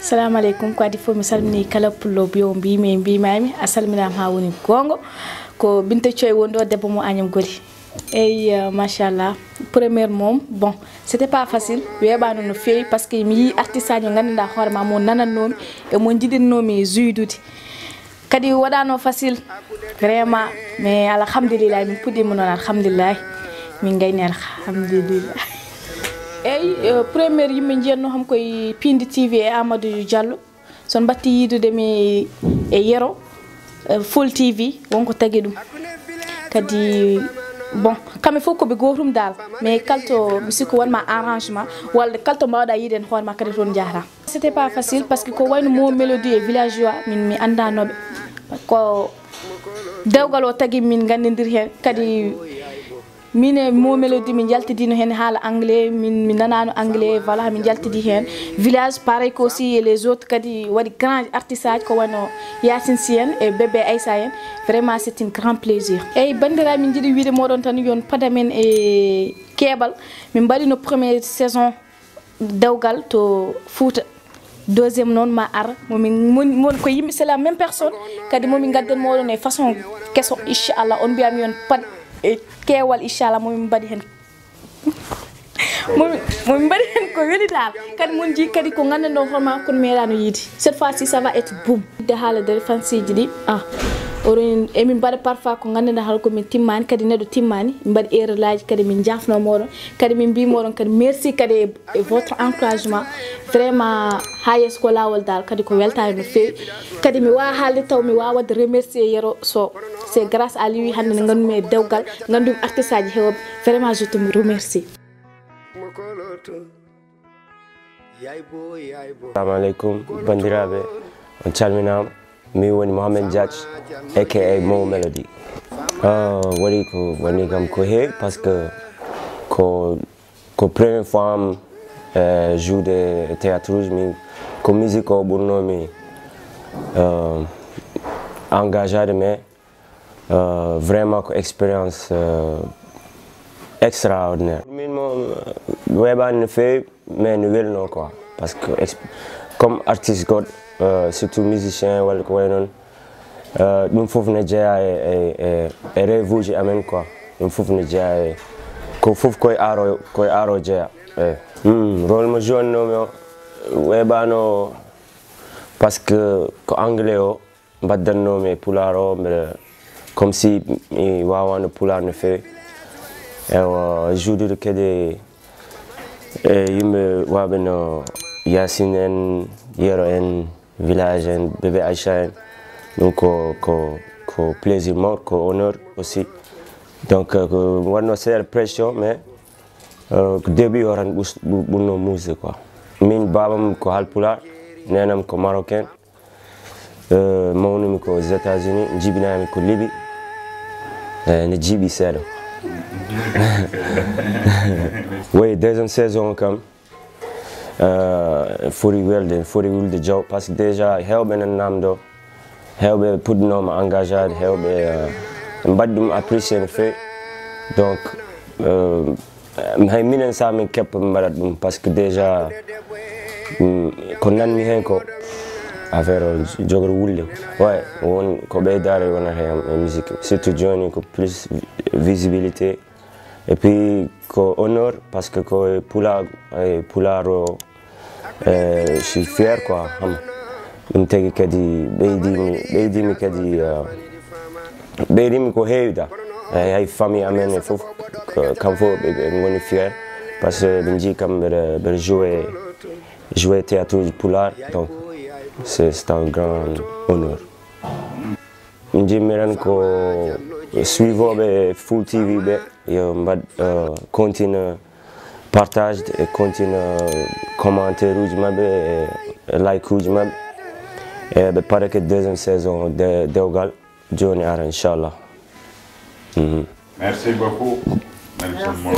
Assalamu alaikum ko adi fo mi salmini kala pullo biyo mbimami a salminama ha woni gongo ko Binta Thioye wondo debbo mo Agnam Goli et machallah première mom bon c'était pas facile webano no fewi parce que mi yi artiste aji ngandida horma mo nanannomi e mo jidinnomi zuidude kadi wadano facile vraiment mais alhamdulillah mi pudimo non alhamdulillah min gayni alhamdulillah première yimɓe jeenno ham koye Pindi TV e Amadou Diallo son batti yidude mi e yero Full TV wonko tagi ɗum kadi bon kamɓe fof koɓe gotum dal mais kalto mi sikku wonma arrangement walla kalto mbawɗa yiide hen hoorema kadi toon jahata c'était pas facile parce que ko wayno Mo Mélodie e villageois min mi andanoɓe ko dewgal o tagi min gandidir hen kadi mine Mo Mélodie min jaltidino hen haala anglais min nanano anglais voilà min jaltidi hen village pareil que aussi les autres kadi wadi grand artiste aji ko wano Yacine Sy en et Bébé Aïssa en vraiment c'est un grand plaisir et bandira min jiiɗi wiide moɗon tan yon padamen e keɓal min mbaɗi no première saison dewgal to Fouta deuxième non ma ar momin ko yimɓe c'est la même personne kadi momin gadden moɗon e façon kesso inchallah on mbiyami yon pad e kewal inchallah momin mbaɗi hen momin mbaɗi hen ko weli dal kadi mon ji kadi ko gandano horma kono meeɗano yiide cette fois ci ça va être boum de haala de fansiji ɗi oron emin mbaɗa parfois ko gandana haala komin timmani kadi neɗɗo timmani min mbaɗi erreur laji kadi min jafno moɗon kadi min mbimoɗon kadi merci kadi e votre encouragement vraiment ha yesso ko lawol dal kadi ko weltare no fewi kadi mi wawa haalde taw mi wawa wadde remercier Yero Sow c'est grâce à lui hande ne gandumi e dewgal gandumi artiste aji hewɓe vraiment je te remercie. Assalamu alaikum bandiraɓe on calminama mi woni Mohamed Diatch aka Mo Mélodie waɗi ko woni kam ko heewi par ce que ko première fois am joude théâtre rouge min ko musique o ɓurnomi engagade mais vraiment ko expérience extraordinaire min moom weɓani no fewi mais no welno quoi parce que comme artiste goɗɗo surtout musicien walla ko way noon ɗum fof ne jeeya e rêve uji amen quoi ɗum fof ne jeeya e ko fof koye aro jeeya eyyi rôle mo jouannomi o weɓano par ce que ko anglais o mbaddannomi e pular o mbeɗa comme si mi wawano pular no fewi ewa joudude kadi e yimɓe waɓe no Yacine en Yero en village en Bébé Aïssa en donc ko plaisir mawɗo ko honneur aussi donc ko wanno seeɗa pression mais ko début o tan ɓurno musde quoi min babam ko halpular nenam ko marocain mawnumi ko aux États-Unis jibinami ko Libye ne jiiɓi seeɗa oui deuxième saison kam foti welde jaw par ce que déjà hewɓe nan namdo hewɓe puɗɗinoma engagade hewɓe mbaɗi ɗum apprécié no fewi donc hay minen sa min keppa min mbaɗat ɗum par ce que déjà ko nanmi hen ko affaire o jogori wulde ouais won ko ɓeydare wonata hen e musique surtout joni ko plus visibilité et puis ko honneur parce que ko pular o je suis fier quoi ɗum tagi kadi ɓeydimi kadi ɓeydimi ko heewi da hay famille amen e fof kam fof ɓe goni fier par ce que ɓe jii kam ɓeɗa jouer théâtre uji pular donc c'est un grand honneur jimmiran ko suivoɓe Full TV ɓe yo mbad continue partage et continue commentaire uji mabɓe e like uji mabɓe e ɓe parake deuxième saison dewgal joni ara inchallah. Merci beaucoup Nelson Mo.